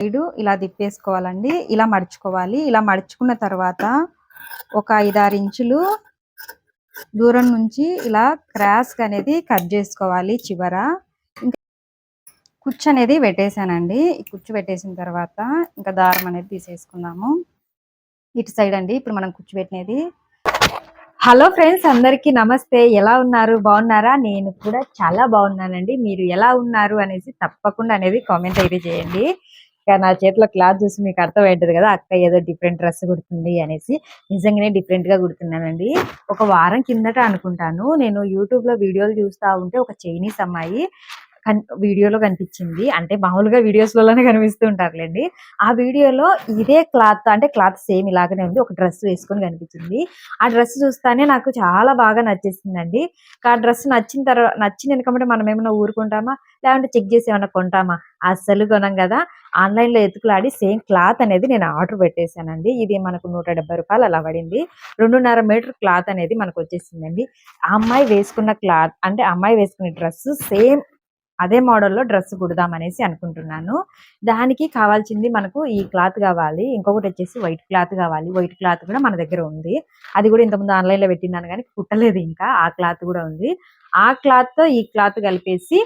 Side ఇలా తిప్పేసుకోవాలండి. ఇలా మడుచుకోవాలి. ఇలా మడుచుకున్న తర్వాత ఒక 5, 6 ఇంచులు దూరం నుంచి ఇలా క్రాస్‌గా అనేది కట్ చేసుకోవాలి చివర. కుచ్చు అనేది పెట్టేసానండి. ఈ కుచ్చు పెట్టేసిన తర్వాత ఇంకా దారం అనేది తీసేసుకుందాము. ఇటు సైడ్ అండి ఇప్పుడు మనం కుచ్చు పెట్టినది. హలో ఫ్రెండ్స్, అందరికీ నమస్తే. ఎలా ఉన్నారు? బాగున్నారా? నేను కూడా చాలా బాగున్నానండి. మీరు ఎలా ఉన్నారు అనేసి తప్పకుండా అనేది కామెంట్ అయితే చేయండి. నా చేతిలో క్లాత్ చూసి మీకు అర్థమైంటది కదా, అక్క ఏదో డిఫరెంట్ డ్రెస్ కుడుతుంది అనేసి. నిజంగానే డిఫరెంట్ గా కుడుతున్నానండి. ఒక వారం కిందట అనుకుంటాను, నేను యూట్యూబ్ లో వీడియోలు చూస్తా ఉంటే ఒక చైనీస్ అమ్మాయి వీడియోలో కనిపించింది. అంటే మామూలుగా వీడియోస్ లోనే కనిపిస్తూ ఉంటారులేండి. ఆ వీడియోలో ఇదే క్లాత్, అంటే క్లాత్ సేమ్ ఇలాగనే ఉంది, ఒక డ్రెస్ వేసుకొని కనిపించింది. ఆ డ్రెస్ చూస్తానే నాకు చాలా బాగా నచ్చేసిందండి. ఆ డ్రెస్ నచ్చిన వెనకమంటే మనం ఏమైనా ఊరుకుంటామా, లేదంటే చెక్ చేసి ఏమైనా కొంటామా? అస్సలు కొనం కదా. ఆన్లైన్ లో ఎతుకులాడి సేమ్ క్లాత్ అనేది నేను ఆర్డర్ పెట్టేశానండి. ఇది మనకు 170 రూపాయలు అలా పడింది. 2.5 మీటర్ క్లాత్ అనేది మనకు వచ్చేసిందండి. ఆ అమ్మాయి వేసుకున్న క్లాత్, అంటే అమ్మాయి వేసుకునే డ్రెస్ సేమ్ అదే మోడల్లో డ్రెస్ కుడదామనేసి అనుకుంటున్నాను. దానికి కావాల్సింది మనకు ఈ క్లాత్ కావాలి. ఇంకొకటి వచ్చేసి వైట్ క్లాత్ కావాలి. వైట్ క్లాత్ కూడా మన దగ్గర ఉంది. అది కూడా ఇంతకుముందు ఆన్లైన్ లో పెట్టినాను కానీ కుట్టలేదు ఇంకా. ఆ క్లాత్ కూడా ఉంది. ఆ క్లాత్ తో ఈ క్లాత్ కలిపేసి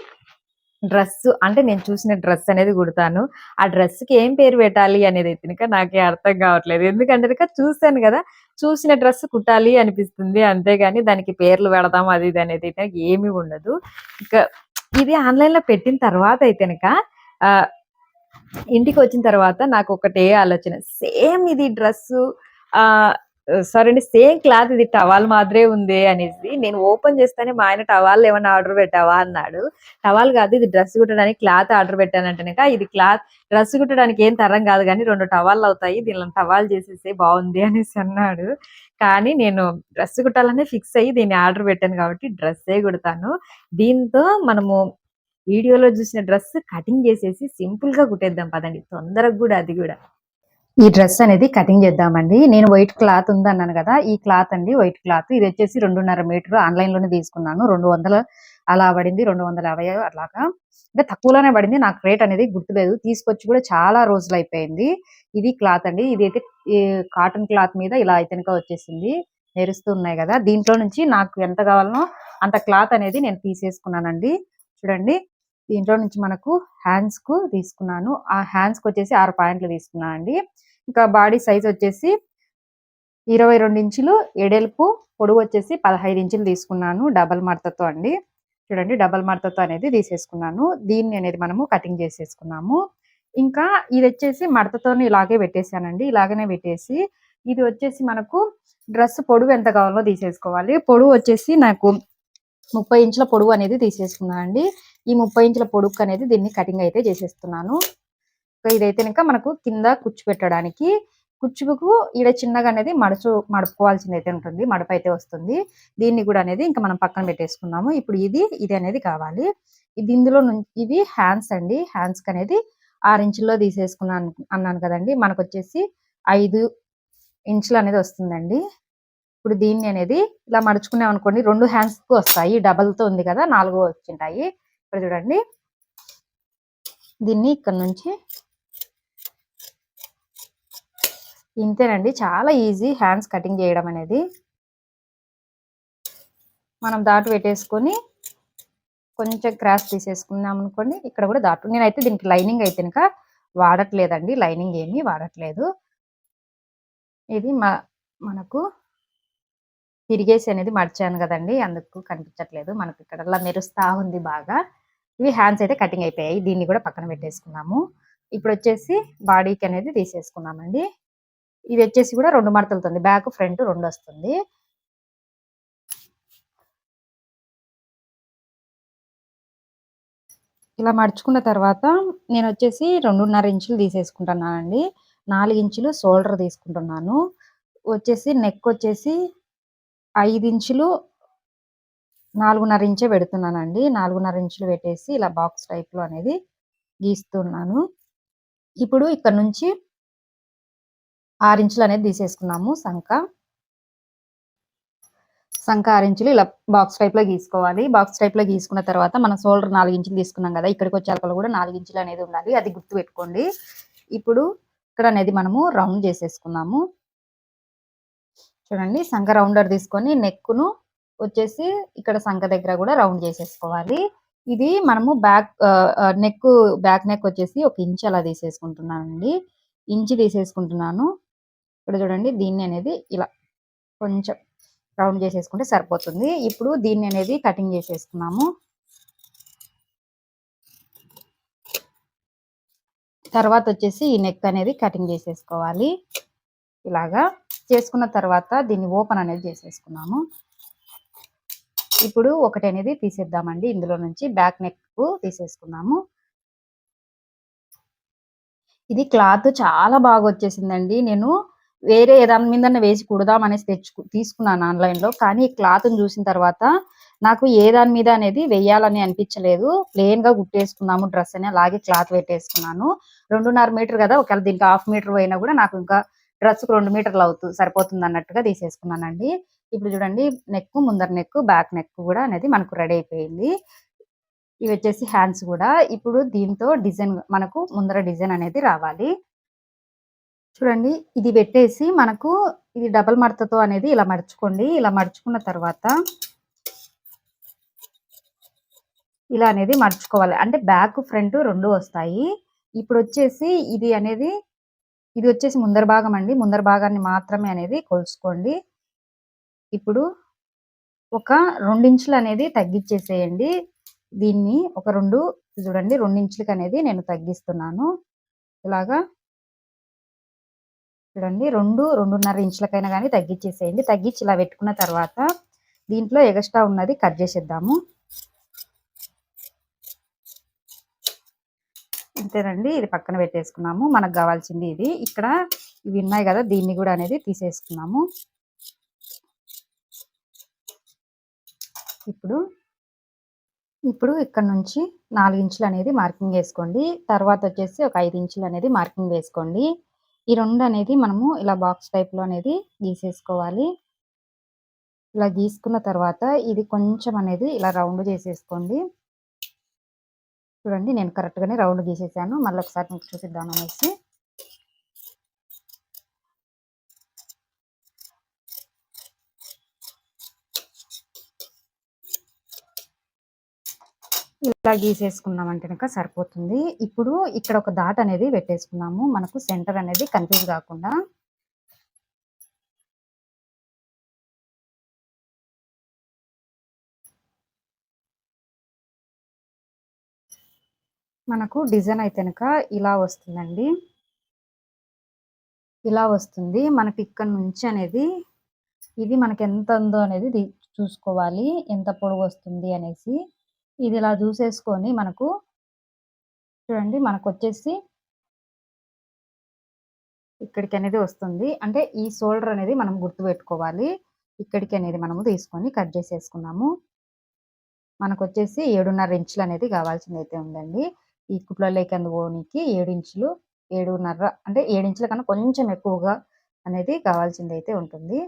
డ్రెస్, అంటే నేను చూసిన డ్రెస్ అనేది కుడతాను. ఆ డ్రెస్ కి ఏం పేరు పెట్టాలి అనేది అయితే నాకే అర్థం కావట్లేదు. ఎందుకంటే చూసాను కదా, చూసిన డ్రెస్ కుట్టాలి అనిపిస్తుంది. అంతేగాని దానికి పేర్లు పెడదాం అది ఇది అనేది అయితే ఏమీ ఉండదు. ఇంకా ఇది ఆన్లైన్ లో పెట్టిన తర్వాత అయితే ఇంటికి వచ్చిన తర్వాత నాకు ఒకటే ఆలోచన, సేమ్ ఇది డ్రెస్ సారీ అండి, సేమ్ క్లాత్, ఇది టవాల్ మాదిరే ఉంది అనేసి. నేను ఓపెన్ చేస్తానే మా ఆయన టవాల్ ఏమన్నా ఆర్డర్ పెట్టావా అన్నాడు. టవాల్ కాదు, ఇది డ్రెస్ కుట్టడానికి క్లాత్ ఆర్డర్ పెట్టానంటే ఇది క్లాత్ డ్రెస్ కుట్టడానికి ఏం తరం కాదు కానీ 2 టవాళ్ళు అవుతాయి, దీనిలో టవాల్ చేసేస్తే బాగుంది అనేసి అన్నాడు. కానీ నేను డ్రెస్ కుట్టాలనే ఫిక్స్ అయ్యి దీన్ని ఆర్డర్ పెట్టాను కాబట్టి డ్రెస్సే కుడతాను. దీంతో మనము వీడియోలో చూసిన డ్రెస్ కటింగ్ చేసేసి సింపుల్ గా కుట్టేద్దాం పదండి, తొందరగా కూడా. అది కూడా ఈ డ్రెస్ అనేది కటింగ్ చేద్దామండి. నేను వైట్ క్లాత్ ఉంది అన్నాను కదా, ఈ క్లాత్ అండి వైట్ క్లాత్. ఇది వచ్చేసి 2.5 మీటర్ ఆన్లైన్ లోనే తీసుకున్నాను. 200 అలా పడింది, 250 అట్లాగా. అంటే తక్కువలోనే పడింది. నాకు రేట్ అనేది గుర్తులేదు. తీసుకొచ్చి కూడా చాలా రోజులు అయిపోయింది. ఇది క్లాత్ అండి. ఇది అయితే కాటన్ క్లాత్ మీద ఇలా అయితే వచ్చేసింది. మెరుస్తూ ఉన్నాయి కదా. దీంట్లో నుంచి నాకు ఎంత కావాలనో అంత క్లాత్ అనేది నేను తీసేసుకున్నానండి. చూడండి, దీంట్లో నుంచి మనకు హ్యాండ్స్ కు తీసుకున్నాను. ఆ హ్యాండ్స్ కు వచ్చేసి 6 పాయింట్లు తీసుకున్నాను అండి. ఇంకా బాడీ సైజ్ వచ్చేసి 22 ఇంచులు ఎడల్పు, పొడవు వచ్చేసి 15 ఇంచులు తీసుకున్నాను డబల్ మడతతో అండి. చూడండి, డబల్ మడతతో అనేది తీసేసుకున్నాను. దీన్ని అనేది మనము కటింగ్ చేసేసుకున్నాము. ఇంకా ఇది వచ్చేసి మడతతో ఇలాగే పెట్టేశానండి. ఇలాగనే పెట్టేసి ఇది వచ్చేసి మనకు డ్రెస్ పొడవు ఎంత కావాలో తీసేసుకోవాలి. పొడవు వచ్చేసి నాకు 30 ఇంచుల పొడవు అనేది తీసేసుకున్నాను అండి. ఈ 30 ఇంచుల పొడుగు అనేది దీన్ని కటింగ్ అయితే చేసేస్తున్నాను. ఇదైతే ఇంకా మనకు కింద కుచ్చు పెట్టడానికి, కుచ్చుకు ఈడ చిన్నగా అనేది మడుపుకోవాల్సింది అయితే ఉంటుంది, మడప అయితే వస్తుంది. దీన్ని కూడా అనేది ఇంకా మనం పక్కన పెట్టేసుకున్నాము. ఇప్పుడు ఇది అనేది కావాలి. ఇందులో ఇవి హ్యాండ్స్ అండి. హ్యాండ్స్ కి అనేది 6 ఇంచుల్లో తీసేసుకున్నాను అన్నాను కదండి. మనకు వచ్చేసి 5 ఇంచులు అనేది వస్తుందండి. ఇప్పుడు దీన్ని అనేది ఇలా మడుచుకున్నాం అనుకోండి, 2 హ్యాండ్స్ కు వస్తాయి. డబల్ తో ఉంది కదా, 4 వచ్చింటాయి. ఇప్పుడు చూడండి, దీన్ని ఇక్కడ నుంచి ఇంతేనండి, చాలా ఈజీ హ్యాండ్స్ కటింగ్ చేయడం అనేది. మనం దాటు పెట్టేసుకొని కొంచెం క్రాస్ తీసేసుకున్నాం అనుకోండి, ఇక్కడ కూడా దాటు. నేనైతే దీనికి లైనింగ్ అయితే ఇంకా వాడట్లేదండి, లైనింగ్ ఏమీ వాడట్లేదు. ఇది మనకు తిరిగేసి అనేది మడిచాను కదండి, అందుకు కనిపించట్లేదు. మనకు ఇక్కడ మెరుస్తా ఉంది బాగా. ఇవి హ్యాండ్స్ అయితే కటింగ్ అయిపోయాయి. దీన్ని కూడా పక్కన పెట్టేసుకున్నాము. ఇప్పుడు వచ్చేసి బాడీకి అనేది తీసేసుకున్నామండి. ఇది వచ్చేసి కూడా 2 మడతలతో, బ్యాక్ ఫ్రంట్ 2 వస్తుంది. ఇలా మడుచుకున్న తర్వాత నేను వచ్చేసి 2.5 ఇంచులు తీసేసుకుంటున్నానండి. 4 ఇంచులు షోల్డర్ తీసుకుంటున్నాను. వచ్చేసి నెక్ వచ్చేసి 5 ఇంచులు 4.5 ఇంచే పెడుతున్నానండి. 4.5 ఇంచులు పెట్టేసి ఇలా బాక్స్ టైప్ లో అనేది గీస్తున్నాను. ఇప్పుడు ఇక్కడ నుంచి 6 ఇంచులు అనేది తీసేసుకున్నాము. సంఖ 6 ఇంచులు ఇలా బాక్స్ టైప్ లో గీసుకోవాలి. బాక్స్ టైప్ లో గీసుకున్న తర్వాత మన షోల్డర్ 4 ఇంచులు తీసుకున్నాం కదా, ఇక్కడికి వచ్చే కూడా 4 ఇంచులు అనేది ఉండాలి. అది గుర్తు పెట్టుకోండి. ఇప్పుడు ఇక్కడ అనేది మనము రౌండ్ చేసేసుకున్నాము. చూడండి సంఖ రౌండర్ తీసుకొని నెక్‌ను వచ్చేసి ఇక్కడ సంఖ దగ్గర కూడా రౌండ్ చేసేసుకోవాలి. ఇది మనము బ్యాక్ నెక్ వచ్చేసి 1 ఇంచ్ అలా తీసేసుకుంటున్నానండి. ఇంచ్ తీసేసుకుంటున్నాను. ఇక్కడ చూడండి దీన్ని అనేది ఇలా కొంచెం రౌండ్ చేసేసుకుంటే సరిపోతుంది. ఇప్పుడు దీన్ని అనేది కటింగ్ చేసేసుకున్నాము. తర్వాత వచ్చేసి ఈ నెక్ అనేది కటింగ్ చేసేసుకోవాలి. ఇలాగా చేసుకున్న తర్వాత దీన్ని ఓపెన్ అనేది చేసేసుకున్నాము. ఇప్పుడు ఒకటి అనేది తీసేద్దామండి. ఇందులో నుంచి బ్యాక్ నెక్ తీసేసుకున్నాము. ఇది క్లాత్ చాలా బాగా వచ్చేసిందండి. నేను వేరే దాని మీదన్నా వేసి కుడదాం అనేసి తీసుకున్నాను ఆన్‌లైన్‌లో. కానీ ఈ క్లాత్‌ని చూసిన తర్వాత నాకు ఏ దాని మీద అనేది వెయ్యాలని అనిపించలేదు. ప్లెయిన్‌గా కుట్టేసుకున్నాము డ్రెస్ అని. అలాగే క్లాత్ పెట్టేసుకున్నాను. 2.5 మీటర్ కదా! ఒకవేళ దీనికి హాఫ్ మీటర్ పోయినా కూడా నాకు ఇంకా డ్రెస్‌కి 2 మీటర్లు సరిపోతుంది అన్నట్టుగా తీసేసుకున్నానండి. ఇప్పుడు చూడండి ముందర నెక్, బ్యాక్ నెక్ కూడా అనేది మనకు రెడీ అయిపోయింది. ఇవి వచ్చేసి హ్యాండ్స్ కూడా. ఇప్పుడు దీంతో డిజైన్ మనకు ముందర డిజైన్ అనేది రావాలి. చూడండి ఇది పెట్టేసి మనకు ఇది డబుల్ మడతతో అనేది ఇలా మడుచుకోండి. ఇలా మడుచుకున్న తర్వాత ఇలా అనేది మడుచుకోవాలి. అంటే బ్యాక్, ఫ్రంట్ 2 వస్తాయి. ఇప్పుడు వచ్చేసి ఇది వచ్చేసి ముందర భాగం అండి. ముందర భాగాన్ని మాత్రమే అనేది కొలుచుకోండి. ఇప్పుడు ఒక 2 ఇంచులు అనేది తగ్గించేసేయండి. దీన్ని ఒక 2 చూడండి 2 ఇంచులకి అనేది నేను తగ్గిస్తున్నాను. ఇలాగా చూడండి 2.5 ఇంచులకైనా కానీ తగ్గించేసేయండి. తగ్గించి ఇలా పెట్టుకున్న తర్వాత దీంట్లో ఎగస్ట్రా ఉన్నది కట్ చేసేద్దాము. అంతేనండి. ఇది పక్కన పెట్టేసుకున్నాము. మనకు కావాల్సింది ఇది. ఇక్కడ ఇవి ఉన్నాయి కదా! దీన్ని కూడా అనేది తీసేసుకున్నాము. ఇప్పుడు ఇక్కడ నుంచి 4 ఇంచులు అనేది మార్కింగ్ వేసుకోండి. తర్వాత వచ్చేసి ఒక 5 ఇంచులు అనేది మార్కింగ్ వేసుకోండి. ఈ 2 అనేది మనము ఇలా బాక్స్ టైప్‌లో అనేది గీసేసుకోవాలి. ఇలా గీసుకున్న తర్వాత ఇది కొంచెం అనేది ఇలా రౌండ్ చేసేసుకోండి. చూడండి నేను కరెక్ట్‌గానే రౌండ్ గీసేసాను. మళ్ళీ ఒకసారి మీకు చూపిద్దాం అనేసి. ఇలా గీసేసుకున్నామంటే కనుక సరిపోతుంది. ఇప్పుడు ఇక్కడ ఒక డాట్ అనేది పెట్టేసుకున్నాము. మనకు సెంటర్ అనేది కన్‌ఫ్యూజ్ కాకుండా. మనకు డిజైన్ అయితే కనుక ఇలా వస్తుందండి. ఇలా వస్తుంది. మనకి ఇక్కడ నుంచి అనేది ఇది మనకి ఎంత ఉందో అనేది చూసుకోవాలి. ఎంత పొడవు వస్తుంది అనేసి. ఇది ఇలా చూసేసుకొని మనకు చూడండి మనకొచ్చేసి ఇక్కడికి అనేది వస్తుంది. అంటే ఈ షోల్డర్ అనేది మనం గుర్తుపెట్టుకోవాలి. ఇక్కడికి అనేది మనము తీసుకొని కట్ చేసేసుకున్నాము. మనకొచ్చేసి 7.5 ఇంచులు అనేది కావాల్సిందైతే ఉందండి. ఈ కుట్లలోకి అందుకోనికి 7 ఇంచులు 7.5 అంటే 7 ఇంచుల కన్నా కొంచెం ఎక్కువగా అనేది కావాల్సిందైతే ఉంటుంది.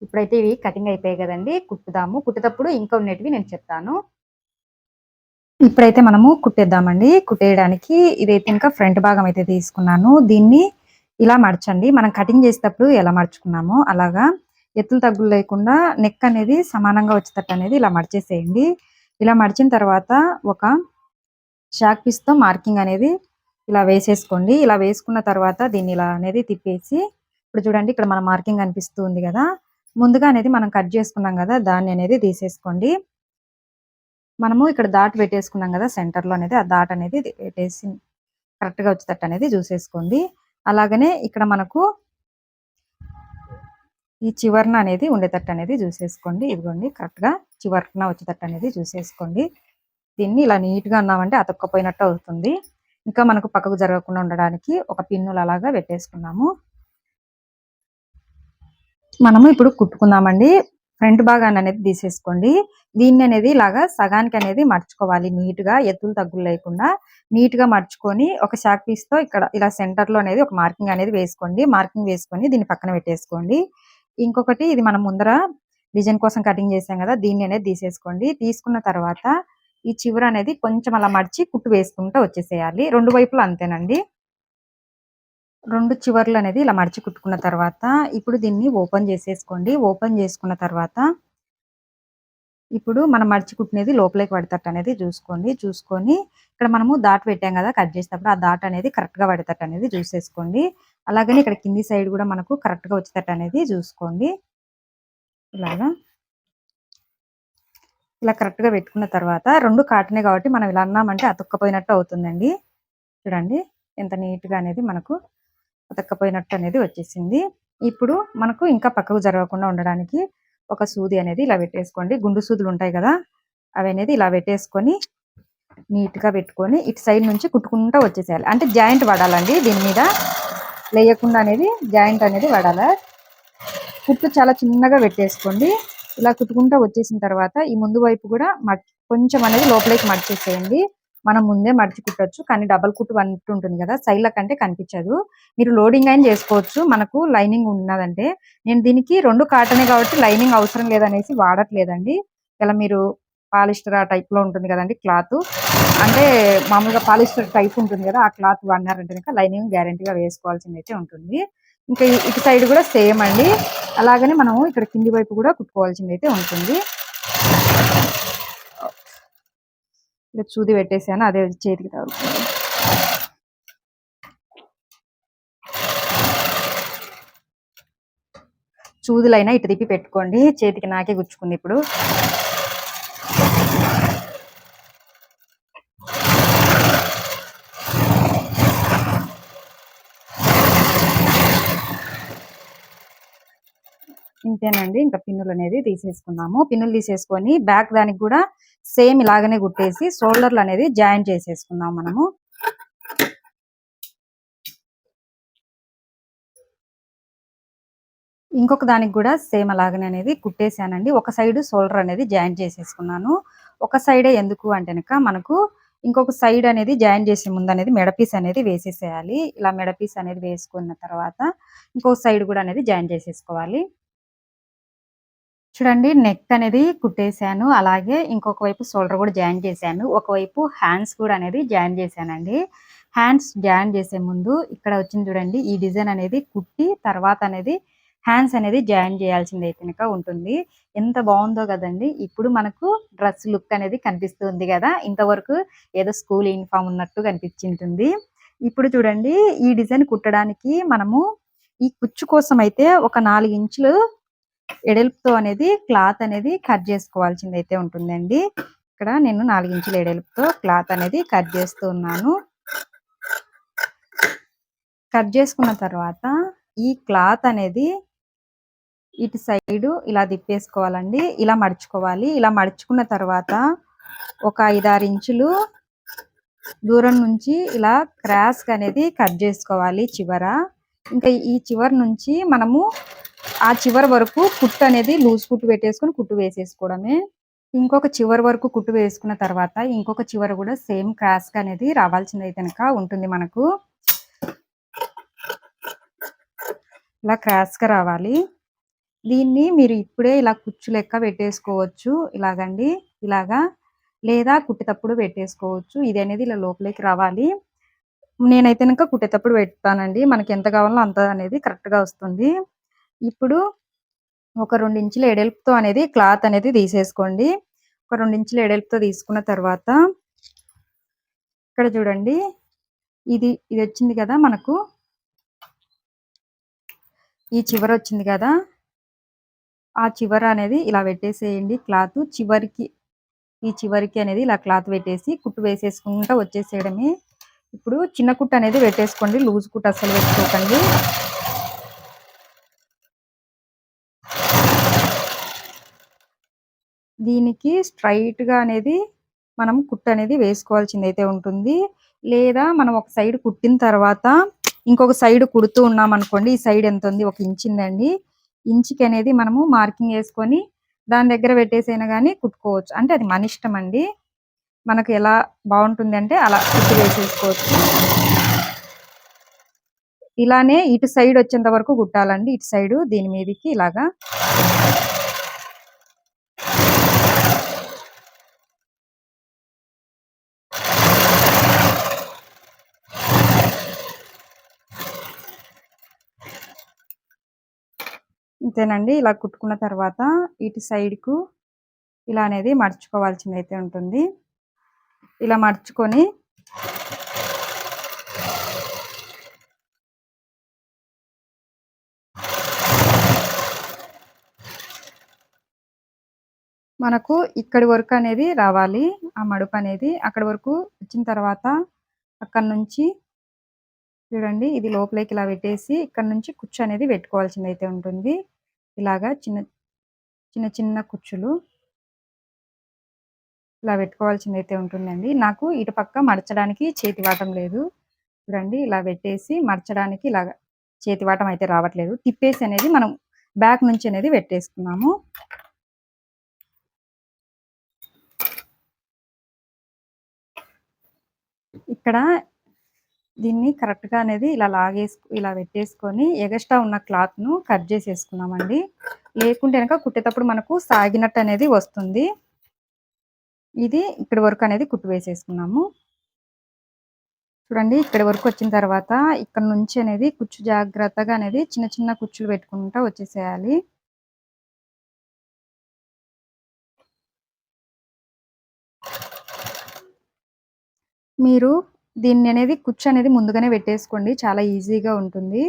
ఇప్పుడైతే ఇవి కటింగ్ అయిపోయాయి కదండి. కుట్టుదాము. కుట్టేటప్పుడు ఇంకా ఉన్నటివి నేను చెప్తాను. ఇప్పుడైతే మనము కుట్టేద్దామండి. కుట్టేయడానికి ఇదైతే ఇంకా ఫ్రంట్ భాగం అయితే తీసుకున్నాను. దీన్ని ఇలా మడచండి. మనం కటింగ్ చేసేటప్పుడు ఎలా మడుచుకున్నామో అలాగా ఎత్తులు తగ్గులు లేకుండా నెక్ అనేది సమానంగా వచ్చేటట్టు అనేది ఇలా మడిచేసేయండి. ఇలా మడిచిన తర్వాత ఒక షాక్ పీస్‌తో మార్కింగ్ అనేది ఇలా వేసేసుకోండి. ఇలా వేసుకున్న తర్వాత దీన్ని ఇలా అనేది తిప్పేసి ఇప్పుడు చూడండి ఇక్కడ మన మార్కింగ్ కనిపిస్తూ ఉంది కదా! ముందుగా అనేది మనం కట్ చేసుకున్నాం కదా! దాన్ని అనేది తీసేసుకోండి. మనము ఇక్కడ డాట్ పెట్టేసుకున్నాం కదా! సెంటర్‌లో అనేది ఆ డాట్ అనేది పెట్టేసి కరెక్ట్‌గా వచ్చేటట్టు అనేది చూసేసుకోండి. అలాగనే ఇక్కడ మనకు ఈ చివరన అనేది ఉండేటట్టు అనేది చూసేసుకోండి. ఇదిగోండి కరెక్ట్‌గా చివరన వచ్చేటట్టు అనేది చూసేసుకోండి. దీన్ని ఇలా నీట్‌గా అన్నామంటే అతుక్కపోయినట్టు అవుతుంది. ఇంకా మనకు పక్కకు జరగకుండా ఉండడానికి ఒక పిన్నులు అలాగా పెట్టేసుకున్నాము. మనము ఇప్పుడు కుట్టుకుందామండి. ఫ్రంట్ భాగాన్ని అనేది తీసేసుకోండి. దీన్ని అనేది ఇలాగా సగానికి అనేది మడుచుకోవాలి నీట్‌గా ఎత్తులు తగ్గులు లేకుండా నీట్‌గా మడుచుకొని ఒక షాక్ పీస్‌తో ఇక్కడ ఇలా సెంటర్‌లో అనేది ఒక మార్కింగ్ అనేది వేసుకోండి. మార్కింగ్ వేసుకొని దీన్ని పక్కన పెట్టేసుకోండి. ఇంకొకటి ఇది మనం ముందర డిజైన్ కోసం కటింగ్ చేసాం కదా! దీన్ని అనేది తీసేసుకోండి. తీసుకున్న తర్వాత ఈ చివర అనేది కొంచెం అలా మడిచి కుట్టు వేసుకుంటూ వచ్చేసేయాలి. 2 వైపులా అంతేనండి. 2 చివర్లు అనేది ఇలా మడిచి కుట్టుకున్న తర్వాత ఇప్పుడు దీన్ని ఓపెన్ చేసేసుకోండి. ఓపెన్ చేసుకున్న తర్వాత ఇప్పుడు మనం మడిచి కుట్టినది లోపలికి పడేటట్టు అనేది చూసుకోండి. చూసుకొని ఇక్కడ మనము డాట్ పెట్టాం కదా కట్ చేసేటప్పుడు, ఆ డాట్ అనేది కరెక్ట్‌గా పడేటట్టు అనేది చూసేసుకోండి. అలాగనే ఇక్కడ కింది సైడ్ కూడా మనకు కరెక్ట్‌గా వచ్చేటట్టు అనేది చూసుకోండి. ఇలాగా ఇలా కరెక్ట్‌గా పెట్టుకున్న తర్వాత 2 కాటనే కాబట్టి మనం ఇలా అన్నామంటే అతుక్కపోయినట్టు అవుతుందండి. చూడండి ఎంత నీట్‌గా అనేది మనకు అతుక్కపోయినట్టు అనేది వచ్చేసింది. ఇప్పుడు మనకు ఇంకా పక్కకు జరగకుండా ఉండడానికి ఒక సూది అనేది ఇలా పెట్టేసుకోండి. గుండు సూదులు ఉంటాయి కదా! అవి అనేది ఇలా పెట్టేసుకొని నీట్‌గా పెట్టుకొని ఇటు సైడ్ నుంచి కుట్టుకుంటూ వచ్చేసేయాలి. అంటే జాయింట్ పడాలండి దీని మీద. లేయకుండా అనేది జాయింట్ అనేది పడాలా. కుట్టు చాలా చిన్నగా పెట్టేసుకోండి. ఇలా కుట్టుకుంటూ వచ్చేసిన తర్వాత ఈ ముందు వైపు కూడా కొంచెం అనేది లోపలికి మడిచేసేయండి. మనం ముందే మడిచి కుట్టొచ్చు. కానీ డబల్ కుట్టు అంటూ ఉంటుంది కదా! సైడ్‌ల కంటే కనిపించదు. మీరు లోడింగ్ అయినా చేసుకోవచ్చు. మనకు లైనింగ్ ఉన్నదంటే. నేను దీనికి 2 కాటనే కాబట్టి లైనింగ్ అవసరం లేదనేసి వాడట్లేదండి. ఇలా మీరు పాలిస్టర్ ఆ టైప్‌లో ఉంటుంది కదండీ క్లాత్. అంటే మామూలుగా పాలిస్టర్ టైప్ ఉంటుంది కదా! ఆ క్లాత్ వాడినారంటే గనుక లైనింగ్ గ్యారంటీగా వేసుకోవాల్సిందైతే ఉంటుంది. ఇంకా ఇటు సైడ్ కూడా సేమ్ అండి. అలాగనే మనము ఇక్కడ కింది వైపు కూడా కుట్టుకోవాల్సిందైతే ఉంటుంది. ఇలా సూది పెట్టేసాను. అదే చేతికి తగులుతుంది. సూదులైనా ఇటు తిప్పి పెట్టుకోండి. చేతికి నాకే గుచ్చుకుంది ఇప్పుడు. ఇంతేనండి. ఇంకా పిన్నులు అనేది తీసేసుకున్నాము. పిన్నులు తీసేసుకొని బ్యాక్ దానికి కూడా సేమ్ ఇలాగనే కుట్టేసి షోల్డర్లు అనేది జాయిన్ చేసేసుకున్నాం మనము. ఇంకొక దానికి కూడా సేమ్ అలాగనే అనేది కుట్టేసానండి. ఒక సైడ్ షోల్డర్ అనేది జాయిన్ చేసేసుకున్నాను. ఒక సైడే ఎందుకు అంటే గనక మనకు ఇంకొక సైడ్ అనేది జాయిన్ చేసే ముందు అనేది మెడ పీస్ అనేది వేసేసేయాలి. ఇలా మెడ పీస్ అనేది వేసుకున్న తర్వాత ఇంకొక సైడ్ కూడా అనేది జాయిన్ చేసేసుకోవాలి. చూడండి నెక్ అనేది కుట్టేసాను. అలాగే ఇంకొక వైపు షోల్డర్ కూడా జాయిన్ చేశాను. ఒకవైపు హ్యాండ్స్ కూడా అనేది జాయిన్ చేశానండి. హ్యాండ్స్ జాయిన్ చేసే ముందు ఇక్కడ వచ్చింది చూడండి. ఈ డిజైన్ అనేది కుట్టి తర్వాత అనేది హ్యాండ్స్ అనేది జాయిన్ చేయాల్సిందైతే గనుక ఉంటుంది. ఎంత బాగుందో కదండీ! ఇప్పుడు మనకు డ్రెస్ లుక్ అనేది కనిపిస్తుంది కదా! ఇంతవరకు ఏదో స్కూల్ యూనిఫామ్ ఉన్నట్టు కనిపించింటుంది. ఇప్పుడు చూడండి ఈ డిజైన్ కుట్టడానికి మనము ఈ కుచ్చు కోసం అయితే ఒక 4 ఇంచులు ఎడల్పుతో అనేది క్లాత్ అనేది కట్ చేసుకోవాల్సిందైతే ఉంటుందండి. ఇక్కడ నేను 4 ఇంచుల ఎడల్పుతో క్లాత్ అనేది కట్ చేస్తూ ఉన్నాను. కట్ చేసుకున్న తర్వాత ఈ క్లాత్ అనేది ఇటు సైడు ఇలా తిప్పేసుకోవాలండి. ఇలా మడుచుకోవాలి. ఇలా మడుచుకున్న తర్వాత ఒక 5, 6 ఇంచులు దూరం నుంచి ఇలా క్రాస్‌గా అనేది కట్ చేసుకోవాలి చివర. ఇంకా ఈ చివరి నుంచి మనము ఆ చివరి వరకు కుట్టు అనేది లూజ్ కుట్టు పెట్టేసుకొని కుట్టు వేసేసుకోవడమే. ఇంకొక చివరి వరకు కుట్టు వేసుకున్న తర్వాత ఇంకొక చివర కూడా సేమ్ క్రాస్‌గా అనేది రావాల్సిందైతే గనక ఉంటుంది మనకు. ఇలా క్రాస్‌గా రావాలి. దీన్ని మీరు ఇప్పుడే ఇలా కుచ్చు లెక్క పెట్టేసుకోవచ్చు. ఇలాగండి. ఇలాగా. లేదా కుట్టేటప్పుడు పెట్టేసుకోవచ్చు. ఇది అనేది ఇలా లోపలికి రావాలి. నేనైతే గనక కుట్టేటప్పుడు పెడతానండి. మనకి ఎంత కావాలో అంత అనేది కరెక్ట్‌గా వస్తుంది. ఇప్పుడు ఒక 2 ఇంచుల ఎడల్పుతో అనేది క్లాత్ అనేది తీసేసుకోండి. ఒక 2 ఇంచుల ఎడల్పుతో తీసుకున్న తర్వాత ఇక్కడ చూడండి. ఇది వచ్చింది కదా మనకు. ఈ చివర వచ్చింది కదా! ఆ చివర అనేది ఇలా పెట్టేసేయండి క్లాత్. ఈ చివరికి అనేది ఇలా క్లాత్ పెట్టేసి కుట్టు వేసేసుకుంటా వచ్చేసేయడమే. ఇప్పుడు చిన్న కుట్టు అనేది పెట్టేసుకోండి. లూజ్ కుట్టు అస్సలు పెట్టుకోకండి. దీనికి స్ట్రెయిట్‌గా అనేది మనం కుట్టు అనేది వేసుకోవాల్సిందైతే ఉంటుంది. లేదా మనం ఒక సైడ్ కుట్టిన తర్వాత ఇంకొక సైడ్ కుడుతూ ఉన్నామనుకోండి. ఈ సైడ్ ఎంత ఉంది? 1 ఇంచ్ ఉందండి. ఇంచుకి అనేది మనము మార్కింగ్ వేసుకొని దాని దగ్గర పెట్టేసైనా గాని కుట్టుకోవచ్చు. అంటే అది మన ఇష్టం అండి. మనకు ఎలా బావుంటుంది అంటే అలా కుట్టు వేసేసుకోవచ్చు. ఇలానే ఇటు సైడ్ వచ్చేంత వరకు కుట్టాలండి. ఇటు సైడు దీని మీదకి ఇలాగా. ఇంతేనండి. ఇలా కుట్టుకున్న తర్వాత ఇటు సైడ్‌కు ఇలా అనేది మడుచుకోవాల్సిందైతే ఉంటుంది. ఇలా మడుచుకొని మనకు ఇక్కడి వరకు అనేది రావాలి. ఆ మడుపనేది. అక్కడి వరకు వచ్చిన తర్వాత అక్కడి నుంచి చూడండి ఇది లోపలికి ఇలా పెట్టేసి ఇక్కడి నుంచి కుచ్చు అనేది పెట్టుకోవాల్సిందైతే ఉంటుంది. ఇలాగా చిన్న చిన్న చిన్న కుచ్చులు ఇలా పెట్టుకోవాల్సిందైతే ఉంటుందండి. నాకు ఇటు పక్క మడచడానికి చేతివాటం లేదు. చూడండి ఇలా పెట్టేసి మడచడానికి ఇలాగా చేతివాటం అయితే రావట్లేదు. తిప్పేసి అనేది మనం బ్యాక్ నుంచి అనేది పెట్టేసుకున్నాము. ఇక్కడ దీన్ని కరెక్ట్‌గా అనేది ఇలా పెట్టేసుకొని ఎగస్ట్రా ఉన్న క్లాత్‌ను కట్ చేసేసుకున్నామండి. లేకుంటే గనక కుట్టేటప్పుడు మనకు సాగినట్టు అనేది వస్తుంది. ఇది ఇక్కడి వరకు అనేది కుట్టు వేసేసుకున్నాము. చూడండి ఇక్కడి వరకు వచ్చిన తర్వాత ఇక్కడ నుంచి అనేది కుచ్చు జాగ్రత్తగా అనేది చిన్న చిన్న కుచ్చులు పెట్టుకుంటా వచ్చేసేయాలి. మీరు దీన్ని అనేది కుచ్చు అనేది ముందుగానే పెట్టేసుకోండి. చాలా ఈజీగా ఉంటుంది.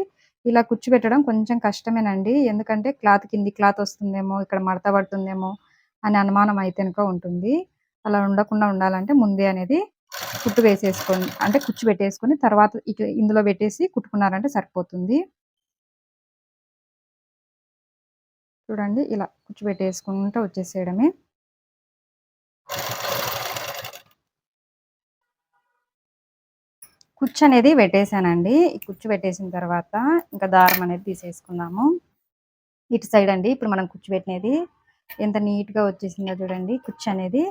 ఇలా కుచ్చు పెట్టడం కొంచెం కష్టమేనండి. ఎందుకంటే కింది క్లాత్ వస్తుందేమో, ఇక్కడ మడత పడుతుందేమో అనే అనుమానం అయితే గనుక ఉంటుంది. అలా ఉండకుండా ఉండాలంటే ముందే అనేది కుట్టు వేసేసుకోండి. అంటే కుచ్చు పెట్టేసుకొని తర్వాత ఇందులో పెట్టేసి కుట్టుకున్నారంటే సరిపోతుంది. చూడండి ఇలా కుచ్చు పెట్టేసుకుంటా వచ్చేసేయడమే. కుచ్చు అనేది పెట్టేసానండి. ఈ కుచ్చు పెట్టేసిన తర్వాత ఇంకా దారం అనేది తీసేసుకుందాము. ఇటు సైడ్ అండి ఇప్పుడు మనం కుచ్చు పెట్టినది ఎంత నీట్‌గా వచ్చేసిందో చూడండి. కుచ్చు అనేది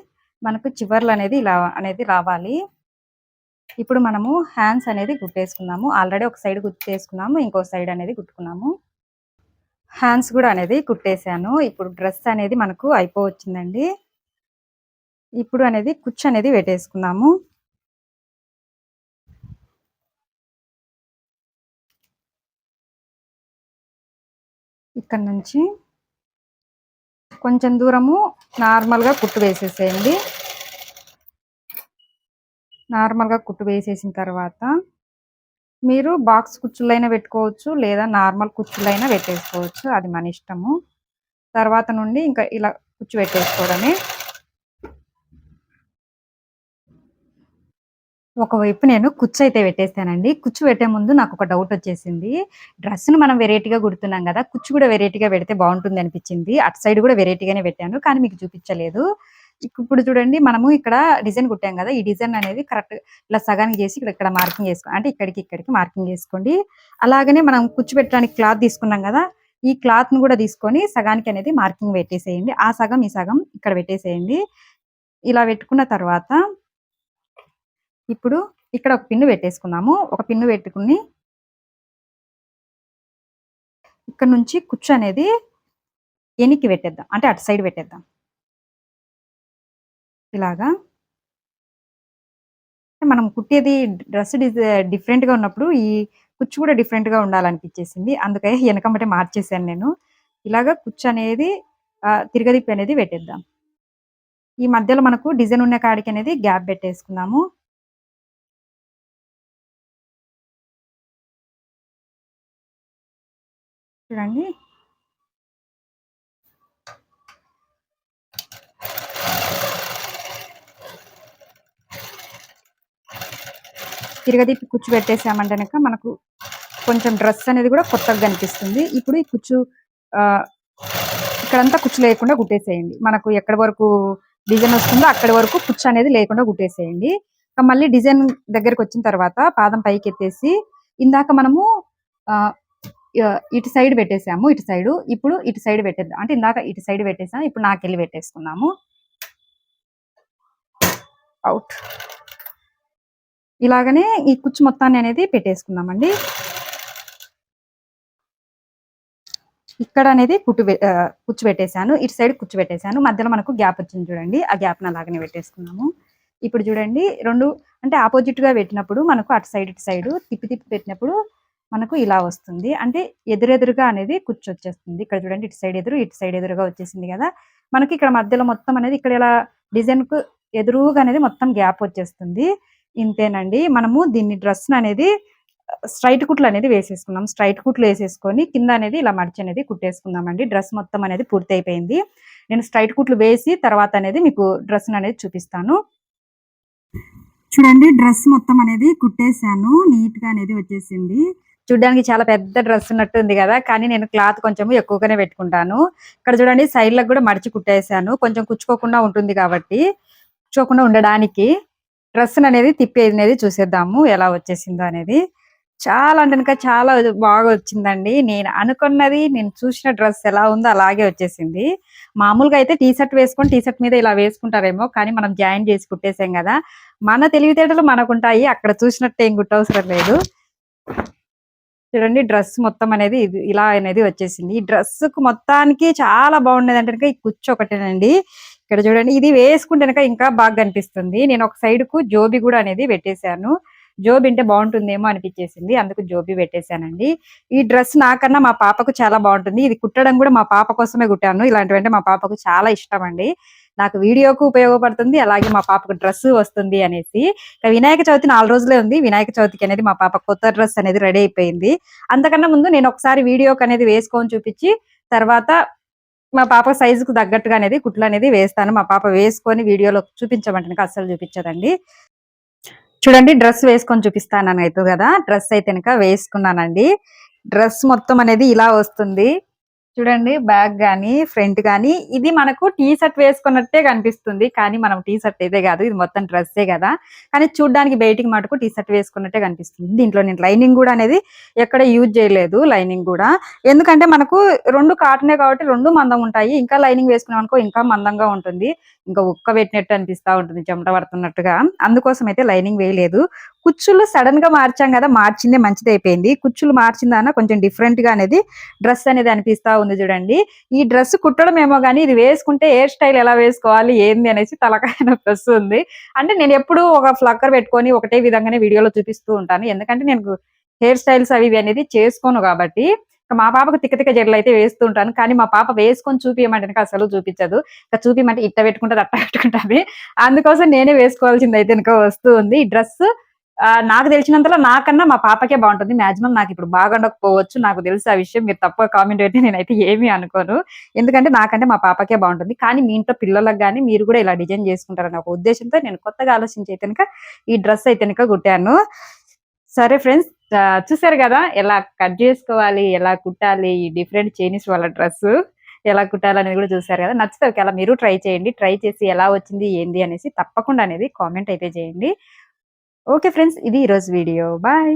మనకు చివర్లు అనేది ఇలా అనేది రావాలి. ఇప్పుడు మనము హ్యాండ్స్ అనేది కుట్టేసుకుందాము. ఆల్రెడీ ఒక సైడ్ కుట్టేసుకున్నాము. ఇంకో సైడ్ అనేది కుట్టుకున్నాము. హ్యాండ్స్ కూడా అనేది కుట్టేసాను. ఇప్పుడు డ్రెస్ అనేది మనకు అయిపోవచ్చిందండి. ఇప్పుడు అనేది కుచ్చు అనేది పెట్టేసుకుందాము. ఇక్కడ నుంచి కొంచెం దూరము నార్మల్‌గా కుట్టు వేసేసేయండి. నార్మల్‌గా కుట్టు వేసేసిన తర్వాత మీరు బాక్స్ కుచ్చులైనా పెట్టుకోవచ్చు. లేదా నార్మల్ కుచ్చులైనా పెట్టేసుకోవచ్చు. అది మన ఇష్టము. తర్వాత నుండి ఇంకా ఇలా కుచ్చు పెట్టేసుకోవడమే. ఒకవైపు నేను కుచ్చు అయితే పెట్టేసానండి. కుచ్చు పెట్టే ముందు నాకొక డౌట్ వచ్చేసింది. డ్రెస్‌ని మనం వేరైటీగా కుడుతున్నాం గదా! కుచ్చు కూడా వేరైటీగా పెడితే బావుంటుంది అనిపించింది. అటు సైడ్ కూడా వేరైటీగానే పెట్టాను. కానీ మీకు చూపించలేదు. ఇప్పుడు చూడండి మనము ఇక్కడ డిజైన్ కుట్టాం గదా! ఈ డిజైన్ అనేది కరెక్ట్ ఇలా సగానికి చేసి ఇక్కడ మార్కింగ్ అంటే ఇక్కడికి మార్కింగ్ చేసుకోండి. అలాగనే మనం కుచ్చు పెట్టడానికి క్లాత్ తీసుకున్నాం గదా! ఈ క్లాత్‌ని కూడా తీసుకొని సగానికి అనేది మార్కింగ్ పెట్టేసేయండి. ఆ సగం, ఈ సగం ఇక్కడ పెట్టేసేయండి. ఇలా పెట్టుకున్న తర్వాత ఇప్పుడు ఇక్కడ ఒక పిన్ను పెట్టేసుకుందాము. ఒక పిన్ను పెట్టుకొని ఇక్కడ నుంచి కుచ్చు అనేది ఎనికి పెట్టేద్దాం. అంటే అటు సైడ్ పెట్టేద్దాం. ఇలాగా. మనం కుట్టేది డ్రెస్ డిఫరెంట్‌గా ఉన్నప్పుడు ఈ కుచ్చు కూడా డిఫరెంట్‌గా ఉండాలనిపించేసింది. అందుకే ఎనకమ్మటే మార్చేసాను నేను. ఇలాగా కుచ్చు అనేది తిరగదిప్పి అనేది పెట్టేద్దాం. ఈ మధ్యలో మనకు డిజైన్ ఉన్న కాడికి అనేది గ్యాప్ పెట్టేసుకుందాము. చూడండి. తిరగదిప్పి కుచ్చు పెట్టేసామంటే గనక మనకు కొంచెం డ్రెస్ అనేది కూడా కొత్తగా కనిపిస్తుంది. ఇప్పుడు ఈ కుచ్చు ఆహ్, ఇక్కడంతా కుచ్చు లేకుండా కుట్టేసేయండి. మనకు ఎక్కడి వరకు డిజైన్ వస్తుందో అక్కడి వరకు కుచ్చు అనేది లేకుండా కుట్టేసేయండి. మళ్ళీ డిజైన్ దగ్గరకొచ్చిన తర్వాత పాదం పైకెత్తేసి ఇందాక మనము ఆహ్, ఇటు సైడ్ పెట్టేసాము. ఇటు సైడు. ఇప్పుడు ఇటు సైడ్ పెట్టేద్దాం. అంటే ఇందాక ఇటు సైడ్ పెట్టేసాం. ఇప్పుడు నాకెళ్ళి పెట్టేసుకుందాము. ఔట్. ఇలాగనే ఈ కుచ్చు మొత్తాన్ని అనేది పెట్టేసుకుందామండి. ఇక్కడ అనేది కుచ్చు పెట్టేసాను. ఇటు సైడ్ కుచ్చు పెట్టేసాను. మధ్యలో మనకు గ్యాప్ వచ్చింది చూడండి. ఆ గ్యాప్‌ని అలాగనే పెట్టేసుకున్నాము. ఇప్పుడు చూడండి 2 అంటే అపోజిట్‌గా పెట్టినప్పుడు మనకు అటు సైడ్, ఇటు సైడ్ తిప్పి పెట్టినప్పుడు మనకు ఇలా వస్తుంది. అంటే ఎదురెదురుగా అనేది కుచ్చొచ్చేస్తుంది. ఇక్కడ చూడండి ఇటు సైడ్ ఎదురు, ఇటు సైడ్ ఎదురుగా వచ్చేసింది కదా! మనకి ఇక్కడ మధ్యలో మొత్తం అనేది ఇక్కడ ఇలా డిజైన్‌కు ఎదురుగా అనేది మొత్తం గ్యాప్ వచ్చేస్తుంది. ఇంతేనండి. మనము దీన్ని డ్రెస్‌ననేది స్ట్రెయిట్ కుట్లనేది వేసేసుకున్నాం. స్ట్రెయిట్ కుట్లు వేసేసుకొని కింద అనేది ఇలా మడిచి అనేది కుట్టేసుకుందామండి. డ్రెస్ మొత్తం అనేది పూర్తయిపోయింది. నేను స్ట్రెయిట్ కుట్లు వేసి తర్వాత అనేది మీకు డ్రెస్‌ననేది చూపిస్తాను. చూడండి డ్రెస్ మొత్తం అనేది కుట్టేసాను. నీట్‌గా అనేది వచ్చేసింది. చూడ్డానికి చాలా పెద్ద డ్రెస్ ఉన్నట్టు ఉంది గదా! కానీ నేను క్లాత్ కొంచెం ఎక్కువగానే పెట్టుకుంటాను. ఇక్కడ చూడండి సైడ్‌లకు గూడా మడిచి కుట్టేసాను. కొంచెం కుచ్చుకోకుండా ఉంటుంది కాబట్టి, కుచ్చుకోకుండా ఉండడానికి డ్రెస్‌ననేది తిప్పేది చూసేద్దాము ఎలా వచ్చేసిందో అనేది. చాలా అంటే ఇంకా చాలా బాగా వచ్చిందండి. నేను చూసిన డ్రెస్ ఎలా ఉందో అలాగే వచ్చేసింది. మామూలుగా అయితే టీ షర్ట్ వేసుకొని టీ షర్ట్ మీద ఇలా వేసుకుంటారేమో, కానీ మనం జాయిన్ చేసి కుట్టేసాం గదా! మన తెలివితేటలు మనకుంటాయి. అక్కడ చూసినట్టు ఏం కుట్టవసరం లేదు. చూడండి డ్రెస్ మొత్తం అనేది ఇలా అనేది వచ్చేసింది. ఈ డ్రెస్‌కు మొత్తానికి చాలా బాగుండేదంటే గనుక ఈ కుచ్చు ఒకటేనండి. ఇక్కడ చూడండి ఇది వేసుకుంటే గనుక ఇంకా బాగా కనిపిస్తుంది. నేను ఒక సైడ్‌కు జోబీ గూడా అనేది పెట్టేసాను. జోబీ ఉంటే బాగుంటుందేమో అనిపించేసింది. అందుకు జోబీ పెట్టేసానండి. ఈ డ్రెస్ నాకన్నా మా పాపకు చాలా బాగుంటుంది. ఇది కుట్టడం కూడా మా పాప కోసమే కుట్టాను. ఇలాంటివంటే మా పాపకు చాలా ఇష్టమండి. నాకు వీడియోకు ఉపయోగపడుతుంది. అలాగే మా పాపకు డ్రెస్ వస్తుంది అనేసి. ఇక వినాయక చవితి 4 రోజులే ఉంది. వినాయక చవితికి అనేది మా పాప కొత్త డ్రెస్ అనేది రెడీ అయిపోయింది. అంతకన్నా ముందు నేను ఒకసారి వీడియోకి అనేది వేసుకొని చూపించి తర్వాత మా పాప సైజుకు తగ్గట్టుగా అనేది కుట్లు అనేది వేస్తాను. మా పాప వేసుకొని వీడియోలో చూపించమంటే అస్సలు చూపించదండి. చూడండి డ్రెస్ వేసుకొని చూపిస్తానని అయితే కదా! డ్రెస్ అయితే గనుక వేసుకున్నానండి. డ్రెస్ మొత్తం అనేది ఇలా వస్తుంది. చూడండి బ్యాక్ గాని, ఫ్రంట్ గాని ఇది మనకు టీ షర్ట్ వేసుకున్నట్టే కనిపిస్తుంది. కానీ మనం టీ షర్ట్ అయితే కాదు. ఇది మొత్తం డ్రెస్సే కదా! కానీ చూడ్డానికి బయటికి మటుకు టీ షర్ట్ వేసుకున్నట్టే కనిపిస్తుంది. దీంట్లో నేను లైనింగ్ కూడా అనేది ఎక్కడ యూజ్ చేయలేదు లైనింగ్ కూడా. ఎందుకంటే మనకు 2 కాటనే కాబట్టి 2 మందం ఉంటాయి. ఇంకా లైనింగ్ వేసుకున్నాం అనుకో ఇంకా మందంగా ఉంటుంది. ఇంకా ఉక్క పెట్టినట్టు అనిపిస్తా ఉంటుంది చెమట పడుతున్నట్టుగా. అందుకోసం అయితే లైనింగ్ వేయలేదు. కుచ్చులు సడన్ గా మార్చాం కదా! మార్చిందే మంచిదైపోయింది. కుచ్చులు మార్చిందాన కొంచెం డిఫరెంట్ గా అనేది డ్రెస్ అనేది అనిపిస్తా ఉంది చూడండి. ఈ డ్రెస్ కుట్టడం ఏమో గానీ ఇది వేసుకుంటే హెయిర్ స్టైల్ ఎలా వేసుకోవాలి ఏంది అనేసి తలకాయ నొప్పి వస్తుంది. అంటే నేను ఎప్పుడు ఒక ఫ్లక్కర్ పెట్టుకొని ఒకటే విధంగానే వీడియోలో చూపిస్తూ ఉంటాను. ఎందుకంటే నేను హెయిర్ స్టైల్స్ అవి ఇవి అనేది చేసుకోను కాబట్టి మా పాపకు తిక్క తిక్క జడలు అయితే వేస్తూ ఉంటాను. కానీ మా పాప వేసుకొని చూపియమంటే అసలు చూపించదు. ఇక చూపియమంటే ఇట్ట పెట్టుకుంటది, అట్ట పెట్టుకుంటది. అందుకోసం నేనే వేసుకోవాల్సింది అయితే వస్తూ ఉంది. ఈ డ్రెస్ నాకు తెలిసినంతలో నాకన్నా మా పాపకే బాగుంటుంది. మాక్సిమం నాకు ఇప్పుడు బాగుండకపోవచ్చు. నాకు తెలుసు ఆ విషయం. మీరు తప్పుగా కామెంట్ అయితే నేనైతే ఏమీ అనుకోను. ఎందుకంటే నాకంటే మా పాపకే బాగుంటుంది. కానీ మీ ఇంట్లో పిల్లలకు గాని మీరు కూడా ఇలా డిజైన్ చేసుకుంటారన్న ఒక ఉద్దేశంతో నేను కొత్తగా ఆలోచించి అయితే ఈ డ్రెస్ అయితే కుట్టాను. సరే ఫ్రెండ్స్ చూసారు కదా! ఎలా కట్ చేసుకోవాలి, ఎలా కుట్టాలి, ఈ డిఫరెంట్ చైనీస్ వాళ్ళ డ్రెస్ ఎలా కుట్టాలనేది కూడా చూసారు కదా! నచ్చితే ఒకవేళ మీరు ట్రై చేయండి. ట్రై చేసి ఎలా వచ్చింది ఏంది అనేసి తప్పకుండా అనేది కామెంట్ అయితే చేయండి. ఓకే ఫ్రెండ్స్ ఇది ఈరోజు వీడియో. బాయ్.